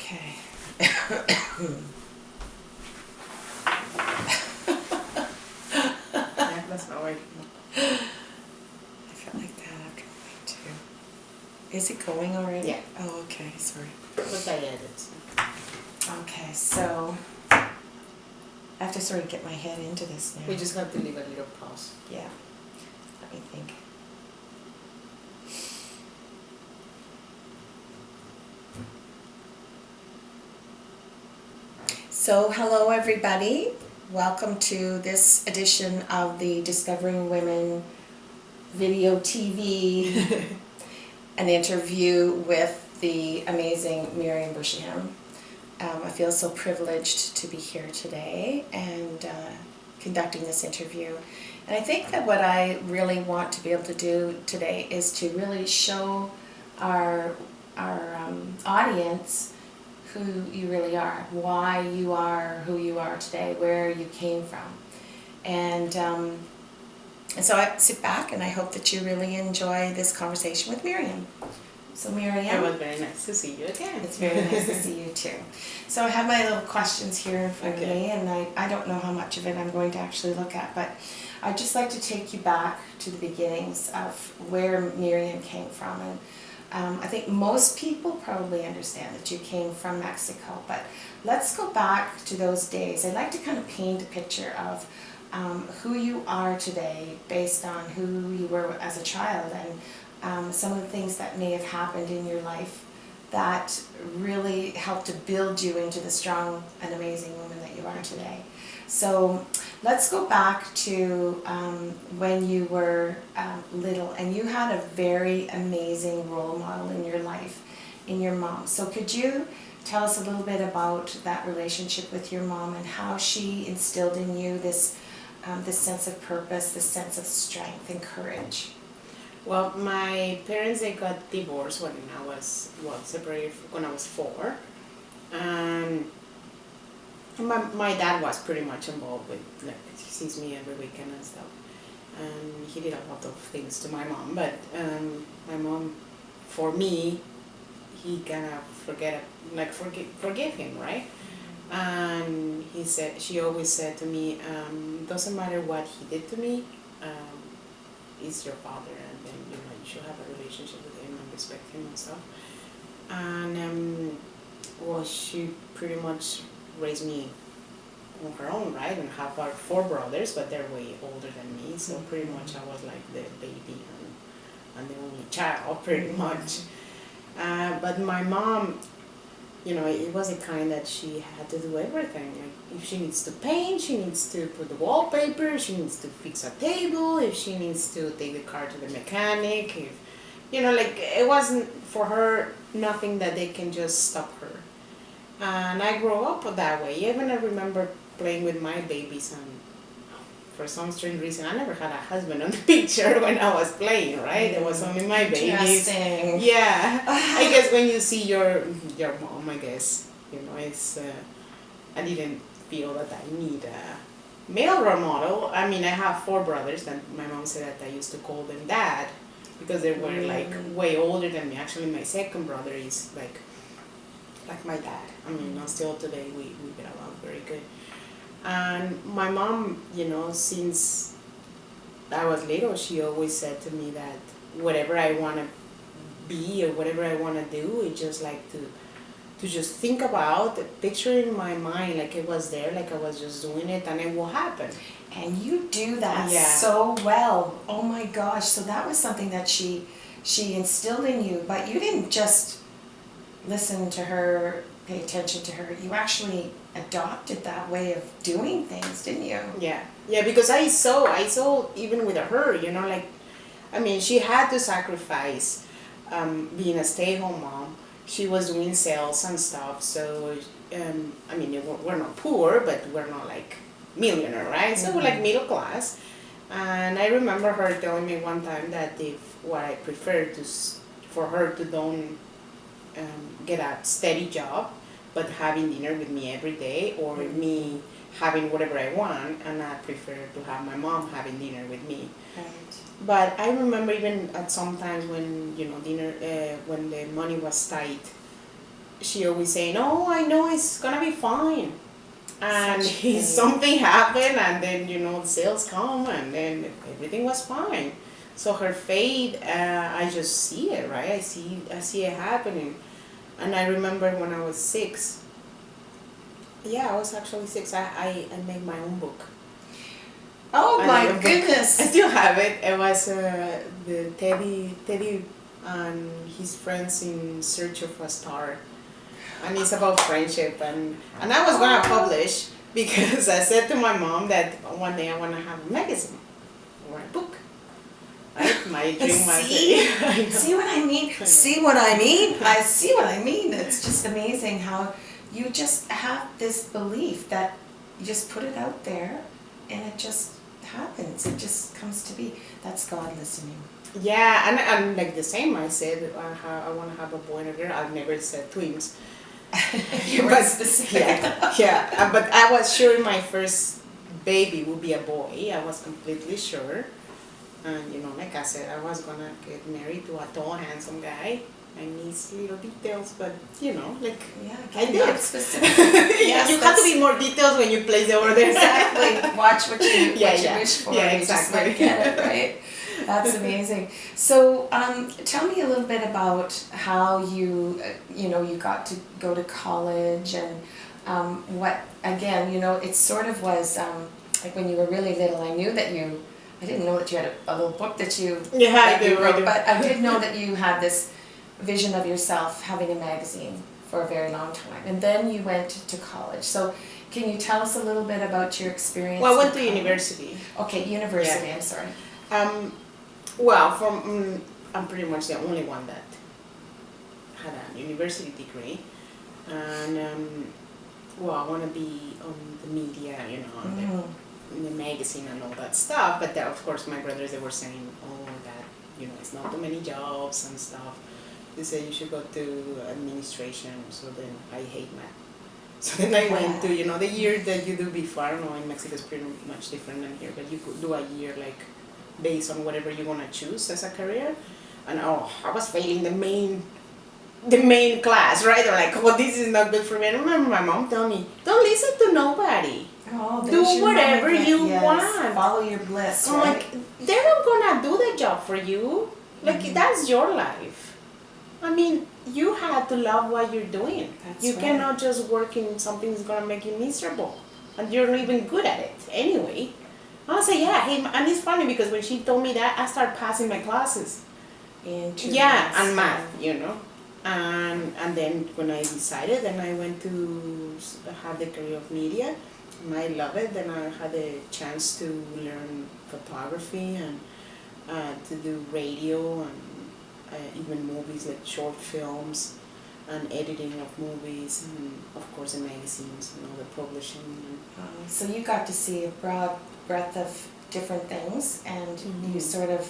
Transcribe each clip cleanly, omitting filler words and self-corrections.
Okay. Yeah, that's not right. I felt like that after mine too. Is it going already? Yeah. Oh, okay. Sorry. But I added. Okay, so I have to sort of get my head into this now. We just have to leave a little pause. Yeah. Let me think. So, hello everybody. Welcome to this edition of the Discovering Women video TV, an interview with the amazing Miryam Buchahim. I feel so privileged to be here today and conducting this interview. And I think that what I really want to be able to do today is to really show our audience who you really are, why you are who you are today, where you came from. And so I sit back and I hope that you really enjoy this conversation with Miryam. So Miryam. It was very nice to see you again. It's very nice to see you too. So I have my little questions here in front of me, and I don't know how much of it I'm going to actually look at, but I'd just like to take you back to the beginnings of where Miryam came from. And I think most people probably understand that you came from Mexico, but let's go back to those days. I'd like to kind of paint a picture of who you are today based on who you were as a child and some of the things that may have happened in your life that really helped to build you into the strong and amazing woman that you are today. So let's go back to when you were little and you had a very amazing role model in your life, in your mom. So could you tell us a little bit about that relationship with your mom and how she instilled in you this sense of purpose, this sense of strength and courage? Well, my parents, they got divorced when I was, separated when I was 4. And my dad was pretty much involved with, like, he sees me every weekend and stuff. And he did a lot of things to my mom, but my mom, for me, he kind of forgave him, right? And she always said to me, doesn't matter what he did to me, he's your father, and then you should have a relationship with him and respect him and stuff. And well, she pretty much raised me on her own, right? And have our 4 brothers, but they're way older than me, so pretty much I was like the baby and the only child, pretty much. But my mom, it was a kind that she had to do everything. Like, if she needs to paint, she needs to put the wallpaper, she needs to fix a table, if she needs to take the car to the mechanic, it wasn't for her nothing that they can just stop her. And I grew up that way. Even I remember playing with my babies, and for some strange reason, I never had a husband on the picture when I was playing, right? It was only my babies. Interesting. Yeah. I guess when you see your mom, I guess, it's, I didn't feel that I need a male role model. I mean, I have 4 brothers, and my mom said that I used to call them dad because they were like way older than me. Actually, my second brother is like my dad. I mean, still today we get along very good. And my mom, since I was little, she always said to me that whatever I want to be or whatever I want to do, it's just like to just think about, picture in my mind like it was there, like I was just doing it, and it will happen. And you do that so well. Oh my gosh. So that was something that she instilled in you, but you didn't just listen to her, pay attention to her. You actually adopted that way of doing things, didn't you? Yeah, because I saw even with her, she had to sacrifice being a stay-at-home mom. She was doing sales and stuff, so we're not poor, but we're not like millionaire, right? So we're like middle class. And I remember her telling me one time that what I prefer for her to don't get a steady job, but having dinner with me every day, or me having whatever I want, and I prefer to have my mom having dinner with me. Right. But I remember even at some times when dinner, when the money was tight, she always saying, "Oh, I know it's gonna be fine." And Such faith. something happened, and then the sales come, and then everything was fine. So her faith, I just see it, right? I see it happening. And I remember when I was 6. Yeah, I was actually 6. I made my own book. Oh I my made a book. goodness. I still have it. It was the Teddy and his friends in search of a star, and it's about friendship. And I was gonna publish because I said to my mom that one day I wanna have a magazine or a book. Right? My dream was. See? I know. See what I mean? See what I mean? I see what I mean. It's just amazing how you just have this belief that you just put it out there and it just happens. It just comes to be. That's God listening. Yeah, and like the same. I said I want to have a boy and a girl. I've never said twins. You were specific. Yeah. But I was sure my first baby would be a boy. I was completely sure. And like I said, I was gonna get married to a tall, handsome guy. I miss little details, but like Yeah, I again, did. not specific. Yeah, you have to be more details when you place the order. Exactly. Watch what you Yeah. wish for. Yeah, You just exactly. might get it, right? That's amazing. So, tell me a little bit about how you, you got to go to college and what, again, it sort of was like when you were really little. I didn't know that you had a little book that you Yeah, that I you do. wrote, but I did know that you had this vision of yourself having a magazine for a very long time, and then you went to college. So, can you tell us a little bit about your experience? Well, I went in to college? university. Okay, university. Yeah. I'm sorry. Well, I'm pretty much the only one that had a university degree, and I want to be on the media, on Mm. in the magazine and all that stuff. But of course, my brothers, they were saying, "Oh, that it's not too many jobs and stuff." They said you should go to administration. So then I hate math. So then I went to the year that you do before. I don't know, in Mexico it's pretty much different than here, but you could do a year like based on whatever you want to choose as a career. And I was failing the main class, right? They're like, "Oh, this is not good for me." I remember my mom telling me, "Don't listen to nobody. Oh, Do there's your whatever moment. you Yes. want." Follow your bliss, I'm right? like, they're not gonna do the job for you. Like that's your life. I mean, you have to love what you're doing. That's You right. cannot just work in something that's gonna make you miserable, and you're not even good at it anyway. I was like, yeah, hey, and it's funny because when she told me that, I started passing my classes. Interesting. Yeah, and math, and then when I decided, then I went to have the career of media, and I love it. Then I had a chance to learn photography and to do radio and even movies like short films and editing of movies and of course the magazines and all the publishing. So you got to see a broad breadth of different things, and you sort of,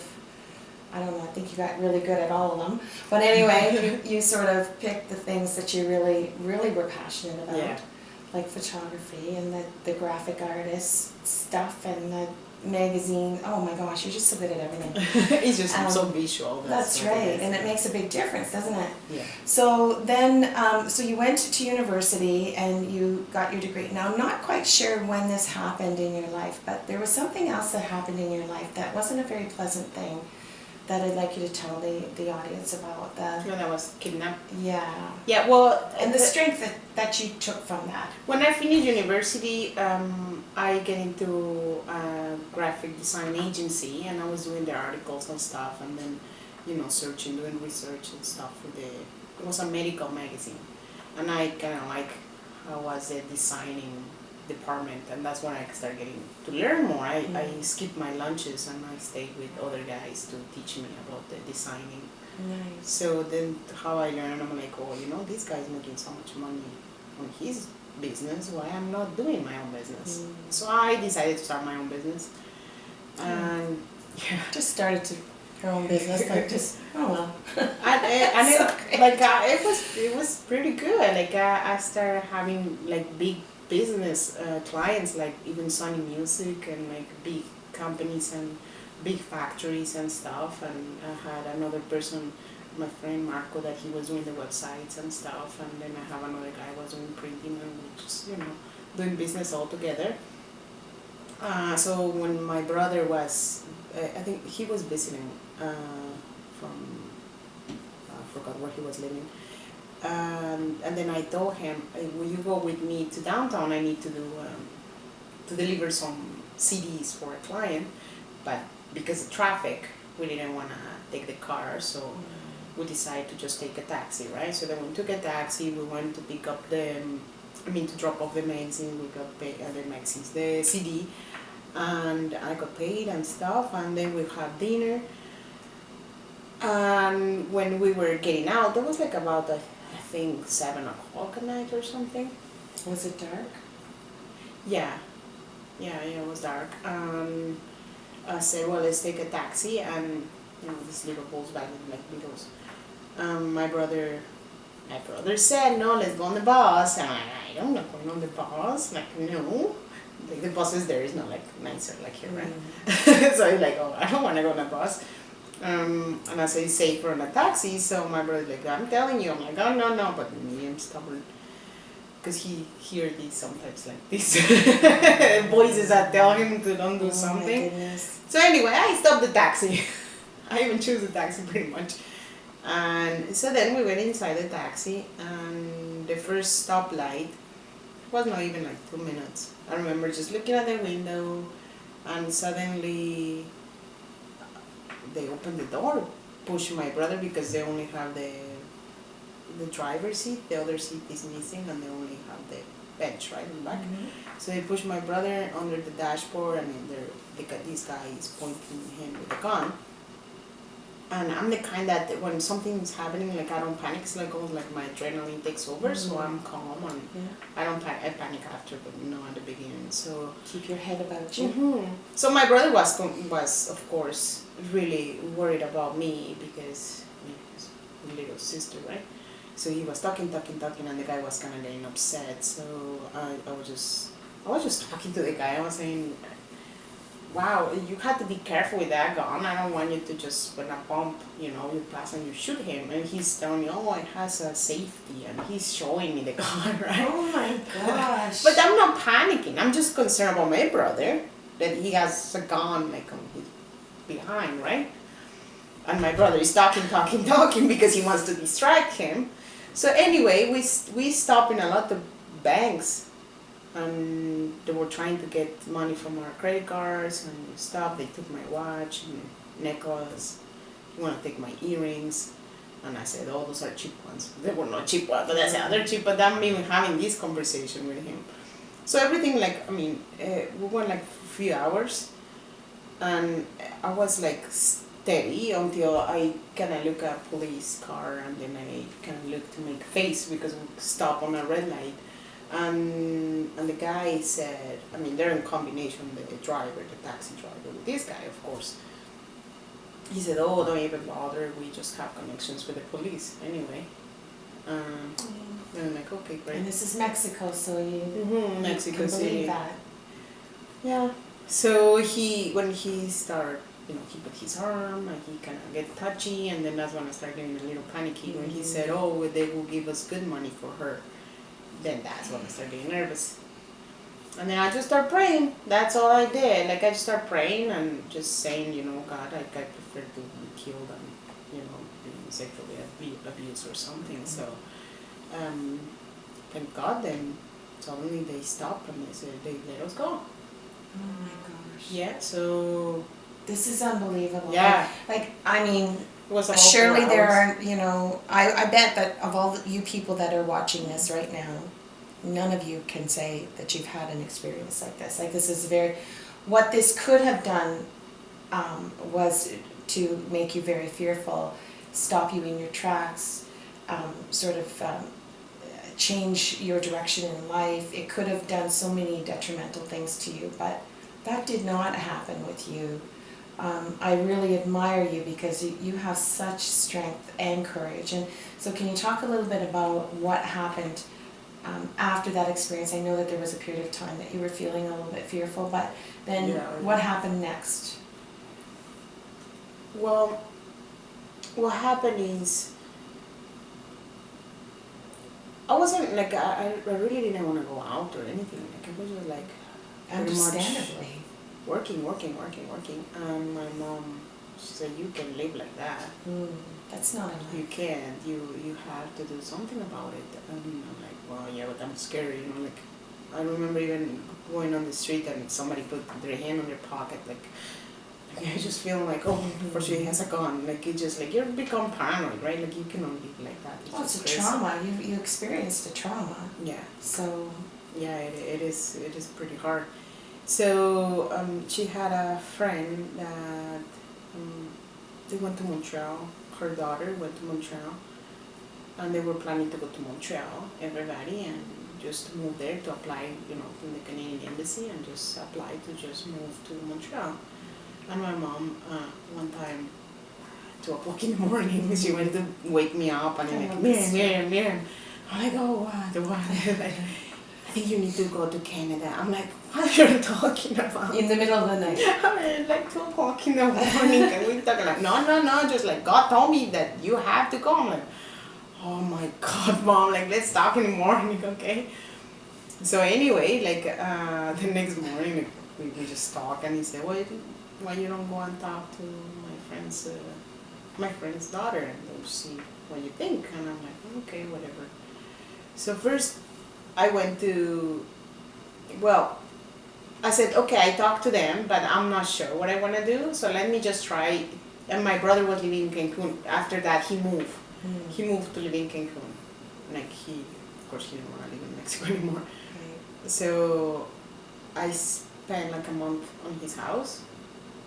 I don't know, I think you got really good at all of them. But anyway, you sort of picked the things that you really, really were passionate about, Yeah. like photography and the graphic artist stuff and the magazine. Oh my gosh, you're just so good at everything. It's just so visual. That's right, and it makes a big difference, doesn't it? Yeah. So then, so you went to university and you got your degree. Now, I'm not quite sure when this happened in your life, but there was something else that happened in your life that wasn't a very pleasant thing that I'd like you to tell the audience about. When I was kidnapped. Yeah. Yeah, well, And the strength that you took from that. when I finished university, I get into a graphic design agency, and I was doing the articles and stuff, and then, searching, doing research and stuff it was a medical magazine, and I kind of like how was the designing department, and that's when I started getting to learn more. I skipped my lunches and I stayed with other guys to teach me about the designing. Nice. So then how I learned, I'm like, oh, this guy's making so much money on his business, why I'm not doing my own business? So I decided to start my own business. And yeah. Just started her own business, like just, oh well. and So it, great. it was pretty good. Like I started having like big business clients, like even Sony Music and like big companies and big factories and stuff. And I had another person my friend Marco that he was doing the websites and stuff, and then I have another guy who was doing printing, and we just, doing business all together. So when my brother was, I think he was visiting from, I forgot where he was living, and then I told him, hey, will you go with me to downtown? I need to do to deliver some CDs for a client, but because of traffic, we didn't want to take the car, so we decided to just take a taxi, right? So then we took a taxi, we went to pick up to drop off the magazine, we got paid, the magazines, the CD, and I got paid and stuff, and then we had dinner. And when we were getting out, there was like about, I think, 7 o'clock at night or something. Was it dark? Yeah, it was dark. I said, well, let's take a taxi, and this little Volkswagen, like Beatles. My brother said, no, let's go on the bus. And I'm not going on the bus. Like, no. Like, the buses there is not like nicer like here, right? So I'm like, oh, I don't want to go on a bus. And I say, safer on a taxi. So my brother's like, I'm telling you. I'm like, oh, no. But Miryam's stubborn. Because he hears these sometimes like these voices that tell him to don't do something. My goodness. So anyway, I stopped the taxi. I even choose the taxi pretty much. And so then we went inside the taxi, and the first stoplight was not even like 2 minutes. I remember just looking at the window, and suddenly they opened the door, pushed my brother because they only have the driver's seat. The other seat is missing, and they only have the bench right in the back. So they pushed my brother under the dashboard, and then this guy is pointing him with a gun. And I'm the kind that when something's happening, like I don't panic. It's like almost like my adrenaline takes over, so I'm calm, and I don't panic. I panic after, but at the beginning. So keep your head about you. So my brother was of course really worried about me because his little sister, right? So he was talking, and the guy was kind of getting upset. So I was just talking to the guy. I was saying, wow, you had to be careful with that gun. I don't want you to just, when I bump, you pass and you shoot him. And he's telling me, oh, it has a safety, and he's showing me the gun, right? Oh my gosh. But I'm not panicking. I'm just concerned about my brother, that he has a gun like on his behind, right? And my brother is talking because he wants to distract him. So anyway, we stopped in a lot of banks, and they were trying to get money from our credit cards and stuff. They took my watch and necklace. You want to take my earrings? And I said, oh, those are cheap ones. They were not cheap ones, but I said, they're cheap. But I'm even having this conversation with him. So everything, we went like a few hours, and I was like steady until I kind of look at a police car, and then I kind of look to make face because we stopped on a red light. And the guy said, they're in combination, the taxi driver, with this guy, of course. He said, oh, don't even bother, we just have connections with the police anyway. And I'm like, okay, great. And this is Mexico, so you Mexico can City. believe that. Yeah. So when he started, he put his arm, and he kind of get touchy, and then that's when I started getting a little panicky when he said, oh, they will give us good money for her. Then that's when I started getting nervous. And then I just started praying. That's all I did. Like, I just started praying and just saying, God, I prefer to be killed than, being sexually abused or something. So, thank God, then suddenly they stopped and they let us go. Oh my gosh. Yeah, so... This is unbelievable. Yeah. It was all surely 4 there hours. are, I bet that of all you people that are watching this right now, none of you can say that you've had an experience like this. Like, this is what this could have done was to make you very fearful, stop you in your tracks, change your direction in life. It could have done so many detrimental things to you, but that did not happen with you. I really admire you because you have such strength and courage. And so can you talk a little bit about what happened after that experience? I know that there was a period of time that you were feeling a little bit fearful, but then what happened next? Well, what happened is, I wasn't like, I really didn't want to go out or anything. Like, I was just like, pretty much Understandably. working. And my mom, she said, you can live like that. That's not a You life. can't. You have to do something about it. And I'm like, well, yeah, but I'm scared. You know, like, I remember even going on the street and somebody put their hand on their pocket, like I just feel like, oh, for sure he has a gun. Like, it just, like, you become paranoid, right? Like, you cannot live like that. Well, it's just a crazy. trauma. You experienced a trauma. Yeah. So, Yeah, it is pretty hard. So she had a friend that they went to Montreal. Her daughter went to Montreal, and they were planning to go to Montreal, everybody, and just move there to apply, from the Canadian Embassy, and just apply to just move to Montreal. And my mom, one time, 2 o'clock in the morning, she went to wake me up, and I'm like, Miryam. I'm like, oh, what? I think you need to go to Canada. I'm like, what are you talking about? in the middle of the night. I mean, like 2 o'clock in the morning, and we're talking like, no, just like, God told me that you have to go. I'm like, oh my God, Mom, like, let's talk in the morning, okay? So anyway, like, the next morning, like, we just talk, and he said, why you don't go and talk to my friend's daughter, and we'll see what you think. And I'm like, okay, whatever. So first, I went to, I said, okay, I talked to them, but I'm not sure what I want to do, so let me just try. And my brother was living in Cancun. After that, he moved. He moved to live in Cancun. Like, of course, he didn't want to live in Mexico anymore. Right. So I spent like a month on his house.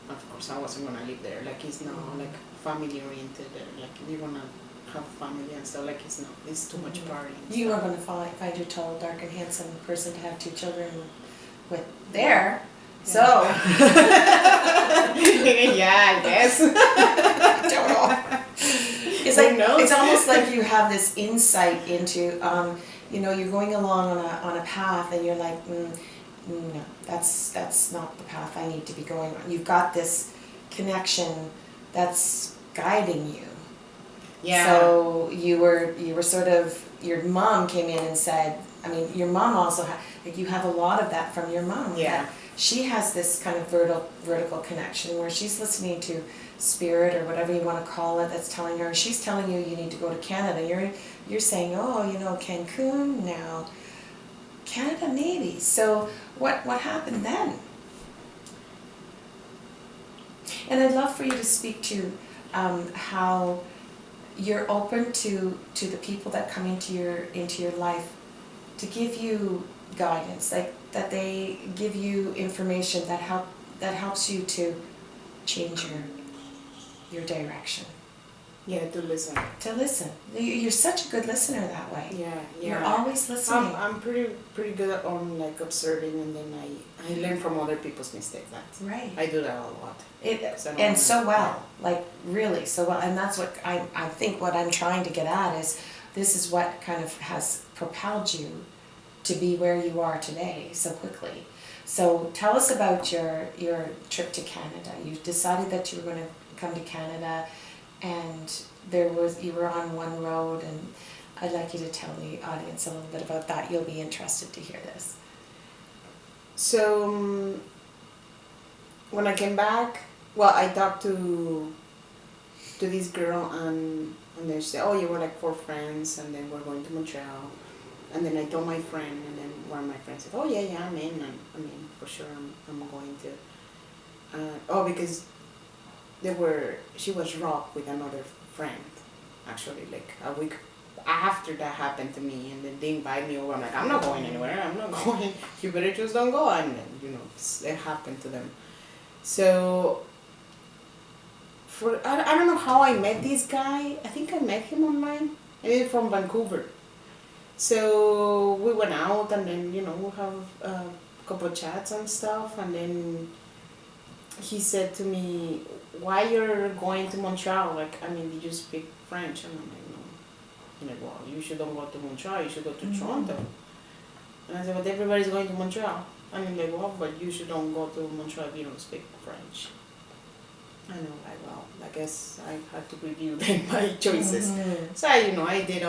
Of course, I wasn't going to live there. Like, he's not like family oriented. Like, you want to have family and stuff. Like, it's too much party. You are going to find your tall, dark, and handsome person to have 2 children with there. So. Yeah, I guess. Don't know. It's like, it's almost like you have this insight into, you're going along on a path, and you're like, no, that's not the path I need to be going on. You've got this connection that's guiding you. Yeah. So you were sort of, your mom came in and said, your mom also you have a lot of that from your mom. Yeah. She has this kind of vertical connection where she's listening to spirit, or whatever you want to call it, that's telling her, she's telling you need to go to Canada. You're saying, Cancun now, Canada maybe. So what happened then? And I'd love for you to speak to how you're open to the people that come into your life to give you guidance, like that they give you information that helps you to change your direction. Yeah, to listen. To listen. You're such a good listener that way. Yeah. You're always listening. I'm pretty good on like observing, and then I learn from other people's mistakes. Right. I do that a lot. And so well, like really so well. And that's what I think what I'm trying to get at is, this is what kind of has propelled you to be where you are today so quickly. So tell us about your trip to Canada. You decided that you were going to come to Canada, and you were on one road, and I'd like you to tell the audience a little bit about that. You'll be interested to hear this. So when I came back, I talked to this girl, and then she said, oh, you were like 4 friends, and then we're going to Montreal. And then I told my friend, and then one of my friends said, oh, yeah, I'm in. For sure, I'm going to. Because she was robbed with another friend, actually, like a week after that happened to me, and then they invite me over. I'm like, I'm not going anywhere, I'm not going, you better just don't go. And then, it happened to them. So, I don't know how I met this guy. I think I met him online, and he's from Vancouver. So we went out, and then, we have a couple of chats and stuff, and then he said to me, why you're going to Montreal? Like, did you speak French? And I'm like, no. He's like, well, you shouldn't go to Montreal, you should go to Toronto. And I said, but everybody's going to Montreal. And he's like, well, but you shouldn't go to Montreal if you don't speak French. I know, like, well, I guess I had to review then my choices. Mhm. So I did